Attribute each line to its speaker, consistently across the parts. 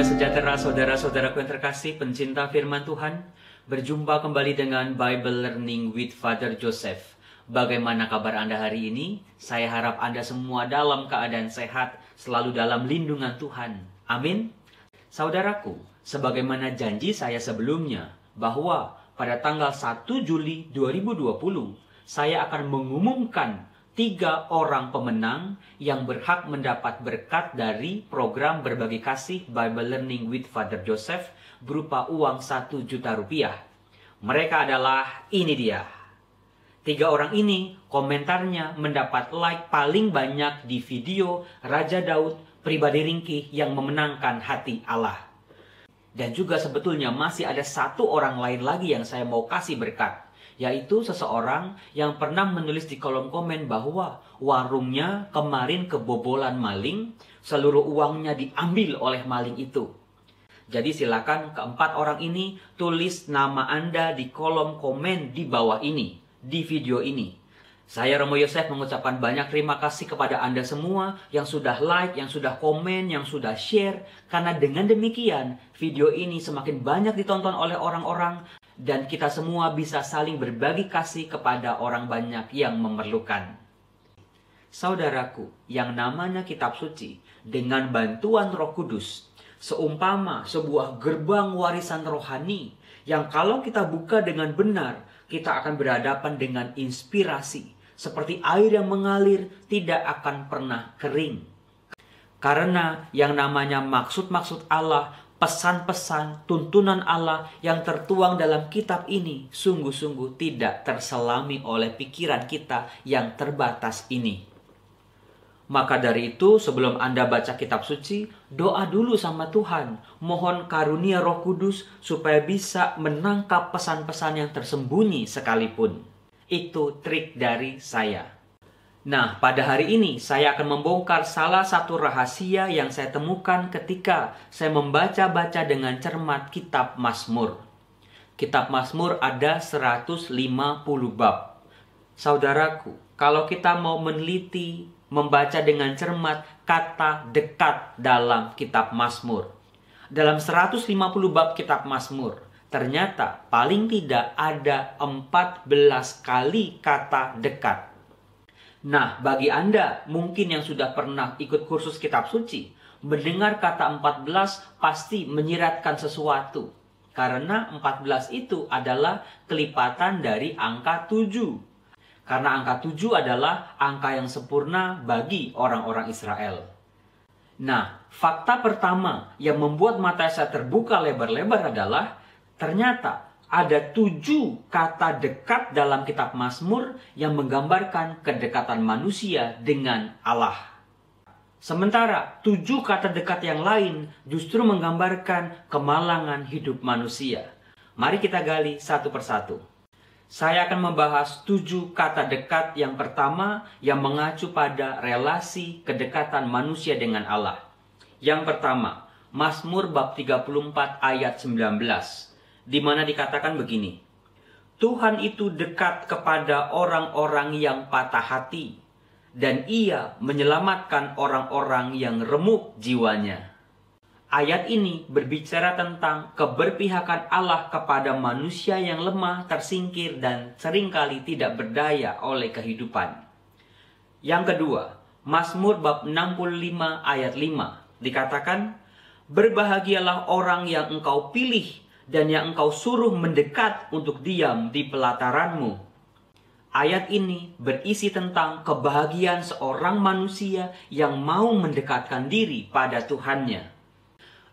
Speaker 1: Damai sejahtera saudara-saudaraku yang terkasih, pencinta firman Tuhan. Berjumpa kembali dengan Bible Learning with Father Joseph. Bagaimana kabar Anda hari ini? Saya harap Anda semua dalam keadaan sehat, selalu dalam lindungan Tuhan. Amin. Saudaraku, sebagaimana janji saya sebelumnya, bahwa pada tanggal 1 Juli 2020, saya akan mengumumkan 3 orang pemenang yang berhak mendapat berkat dari program berbagi kasih Bible Learning with Father Joseph berupa uang 1 juta rupiah. Mereka adalah, ini dia. 3 orang ini komentarnya mendapat like paling banyak di video Raja Daud pribadi ringkih yang memenangkan hati Allah. Dan juga sebetulnya masih ada 1 orang lain lagi yang saya mau kasih berkat. Yaitu seseorang yang pernah menulis di kolom komen bahwa warungnya kemarin kebobolan maling, seluruh uangnya diambil oleh maling itu. Jadi silakan keempat orang ini tulis nama Anda di kolom komen di bawah ini, di video ini. Saya Romo Yosef mengucapkan banyak terima kasih kepada Anda semua yang sudah like, yang sudah komen, yang sudah share. Karena dengan demikian video ini semakin banyak ditonton oleh orang-orang. Dan kita semua bisa saling berbagi kasih kepada orang banyak yang memerlukan. Saudaraku, yang namanya kitab suci dengan bantuan Roh Kudus seumpama sebuah gerbang warisan rohani yang kalau kita buka dengan benar, kita akan berhadapan dengan inspirasi seperti air yang mengalir tidak akan pernah kering. Karena yang namanya maksud-maksud Allah, pesan-pesan, tuntunan Allah yang tertuang dalam kitab ini sungguh-sungguh tidak terselami oleh pikiran kita yang terbatas ini. Maka dari itu, sebelum Anda baca kitab suci, doa dulu sama Tuhan. Mohon karunia Roh Kudus supaya bisa menangkap pesan-pesan yang tersembunyi sekalipun. Itu trik dari saya. Nah, pada hari ini saya akan membongkar salah satu rahasia yang saya temukan ketika saya membaca-baca dengan cermat kitab Mazmur. Kitab Mazmur ada 150 bab. Saudaraku, kalau kita mau meneliti, membaca dengan cermat kata dekat dalam kitab Mazmur. Dalam 150 bab kitab Mazmur, ternyata paling tidak ada 14 kali kata dekat. Nah, bagi Anda mungkin yang sudah pernah ikut kursus kitab suci, mendengar kata 14 pasti menyiratkan sesuatu. Karena 14 itu adalah kelipatan dari angka 7. Karena angka 7 adalah angka yang sempurna bagi orang-orang Israel. Nah, fakta pertama yang membuat mata saya terbuka lebar-lebar adalah ternyata ada 7 kata dekat dalam kitab Mazmur yang menggambarkan kedekatan manusia dengan Allah. Sementara 7 kata dekat yang lain justru menggambarkan kemalangan hidup manusia. Mari kita gali satu persatu. Saya akan membahas 7 kata dekat yang pertama yang mengacu pada relasi kedekatan manusia dengan Allah. Yang pertama, Mazmur bab 34 ayat 19. Di mana dikatakan begini, Tuhan itu dekat kepada orang-orang yang patah hati, dan Ia menyelamatkan orang-orang yang remuk jiwanya. Ayat ini berbicara tentang keberpihakan Allah kepada manusia yang lemah, tersingkir, dan seringkali tidak berdaya oleh kehidupan. Yang kedua, Mazmur bab 65 ayat 5 dikatakan, berbahagialah orang yang Engkau pilih dan yang Engkau suruh mendekat untuk diam di pelataranmu. Ayat ini berisi tentang kebahagiaan seorang manusia yang mau mendekatkan diri pada Tuhannya.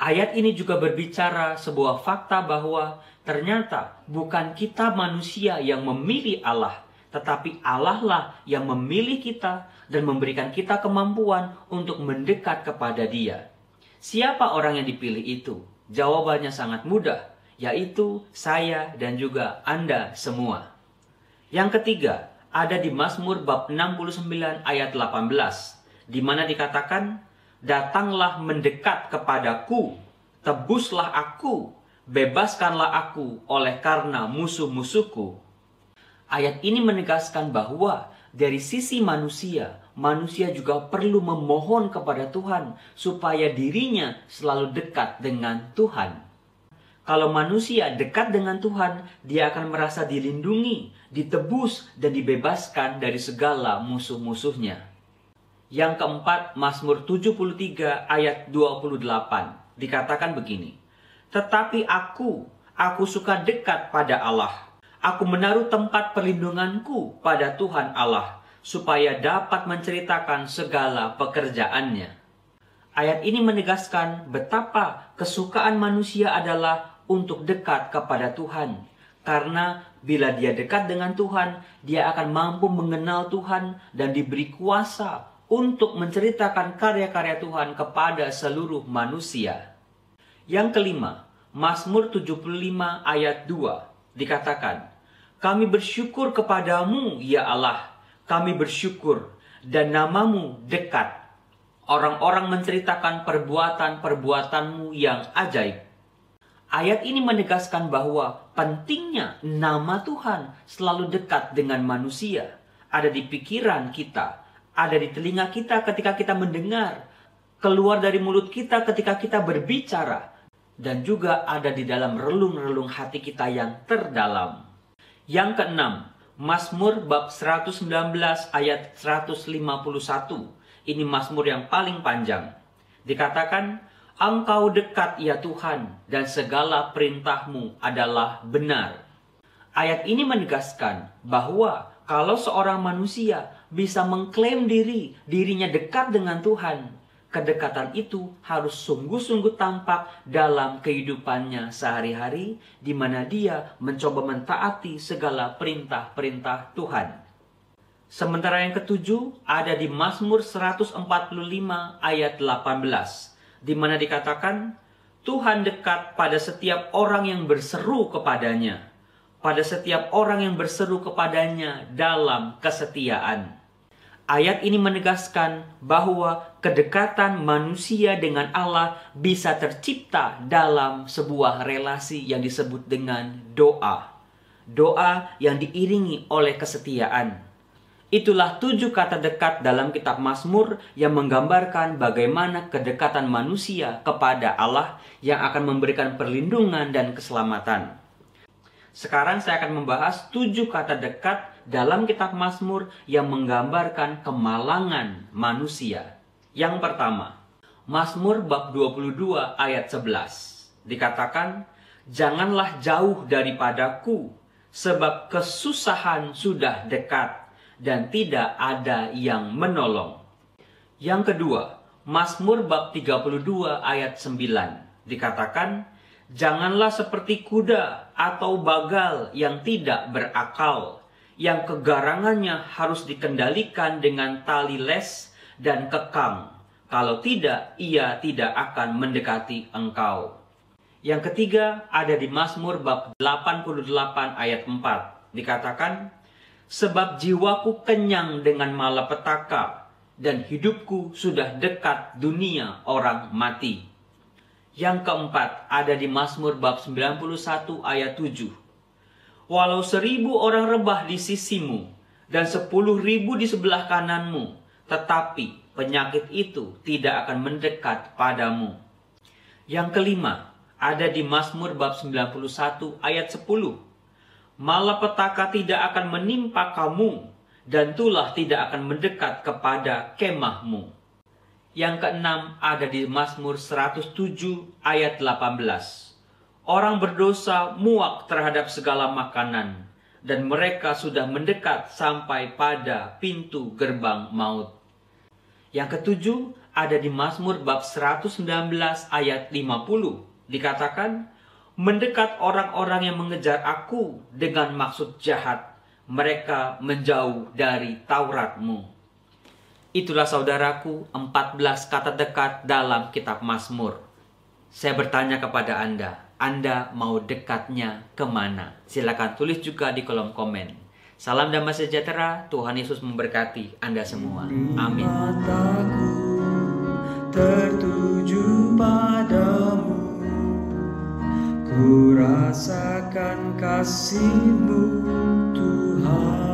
Speaker 1: Ayat ini juga berbicara sebuah fakta bahwa ternyata bukan kita manusia yang memilih Allah, tetapi Allah lah yang memilih kita dan memberikan kita kemampuan untuk mendekat kepada Dia. Siapa orang yang dipilih itu? Jawabannya sangat mudah, yaitu saya dan juga Anda semua. Yang ketiga, ada di Mazmur bab 69 ayat 18, di mana dikatakan, datanglah mendekat kepadaku, tebuslah aku, bebaskanlah aku oleh karena musuh-musuhku. Ayat ini menegaskan bahwa Dari sisi manusia, manusia juga perlu memohon kepada Tuhan supaya dirinya selalu dekat dengan Tuhan. Kalau manusia dekat dengan Tuhan, dia akan merasa dilindungi, ditebus, dan dibebaskan dari segala musuh-musuhnya. Yang keempat, Mazmur 73 ayat 28. Dikatakan begini, "Tetapi aku suka dekat pada Allah. Aku menaruh tempat perlindunganku pada Tuhan Allah, supaya dapat menceritakan segala pekerjaannya." Ayat ini menegaskan betapa kesukaan manusia adalah untuk dekat kepada Tuhan. Karena bila dia dekat dengan Tuhan, dia akan mampu mengenal Tuhan dan diberi kuasa untuk menceritakan karya-karya Tuhan kepada seluruh manusia. Yang kelima, Mazmur 75 ayat 2 dikatakan, "Kami bersyukur kepadamu, ya Allah. Kami bersyukur dan namamu dekat. Orang-orang menceritakan perbuatan-perbuatanmu yang ajaib." Ayat ini menegaskan bahwa pentingnya nama Tuhan selalu dekat dengan manusia. Ada di pikiran kita, ada di telinga kita ketika kita mendengar, keluar dari mulut kita ketika kita berbicara, dan juga ada di dalam relung-relung hati kita yang terdalam. Yang keenam, Mazmur bab 119 ayat 151. Ini Mazmur yang paling panjang. Dikatakan, "Engkau dekat ya Tuhan, dan segala perintahmu adalah benar." Ayat ini menegaskan bahwa kalau seorang manusia bisa mengklaim dirinya dekat dengan Tuhan, kedekatan itu harus sungguh-sungguh tampak dalam kehidupannya sehari-hari, di mana dia mencoba mentaati segala perintah-perintah Tuhan. Sementara yang ketujuh ada di Mazmur 145 ayat 18, di mana dikatakan, "Tuhan dekat pada setiap orang yang berseru kepadanya, pada setiap orang yang berseru kepadanya dalam kesetiaan." Ayat ini menegaskan bahwa kedekatan manusia dengan Allah bisa tercipta dalam sebuah relasi yang disebut dengan doa. Doa yang diiringi oleh kesetiaan. Itulah 7 kata dekat dalam kitab Mazmur yang menggambarkan bagaimana kedekatan manusia kepada Allah yang akan memberikan perlindungan dan keselamatan. Sekarang saya akan membahas 7 kata dekat dalam kitab Mazmur yang menggambarkan kemalangan manusia. Yang pertama, Mazmur bab 22 ayat 11. Dikatakan, "Janganlah jauh daripadaku, sebab kesusahan sudah dekat dan tidak ada yang menolong." Yang kedua, Mazmur bab 32 ayat 9. Dikatakan, "Janganlah seperti kuda atau bagal yang tidak berakal, yang kegarangannya harus dikendalikan dengan tali les dan kekang. Kalau tidak, ia tidak akan mendekati engkau." Yang ketiga ada di Mazmur bab 88 ayat 4. Dikatakan, "Sebab jiwaku kenyang dengan malapetaka, dan hidupku sudah dekat dunia orang mati." Yang keempat ada di Mazmur bab 91 ayat 7. "Walau 1000 orang rebah di sisimu dan 10.000 di sebelah kananmu, tetapi penyakit itu tidak akan mendekat padamu." Yang kelima ada di Mazmur bab 91 ayat 10. "Malapetaka tidak akan menimpa kamu, dan tulah tidak akan mendekat kepada kemahmu." Yang keenam ada di Mazmur 107 ayat 18. "Orang berdosa muak terhadap segala makanan, dan mereka sudah mendekat sampai pada pintu gerbang maut." Yang ketujuh ada di Mazmur bab 119 ayat 50. Dikatakan, "Mendekat orang-orang yang mengejar aku dengan maksud jahat, mereka menjauh dari Taurat-mu." Itulah saudaraku 14 kata dekat dalam kitab Mazmur. Saya bertanya kepada Anda mau dekatnya kemana? Silakan tulis juga di kolom komen. Salam damai sejahtera, Tuhan Yesus memberkati Anda semua. Amin.
Speaker 2: Mataku tertuju padamu, ku rasakan kasih-Mu Tuhan.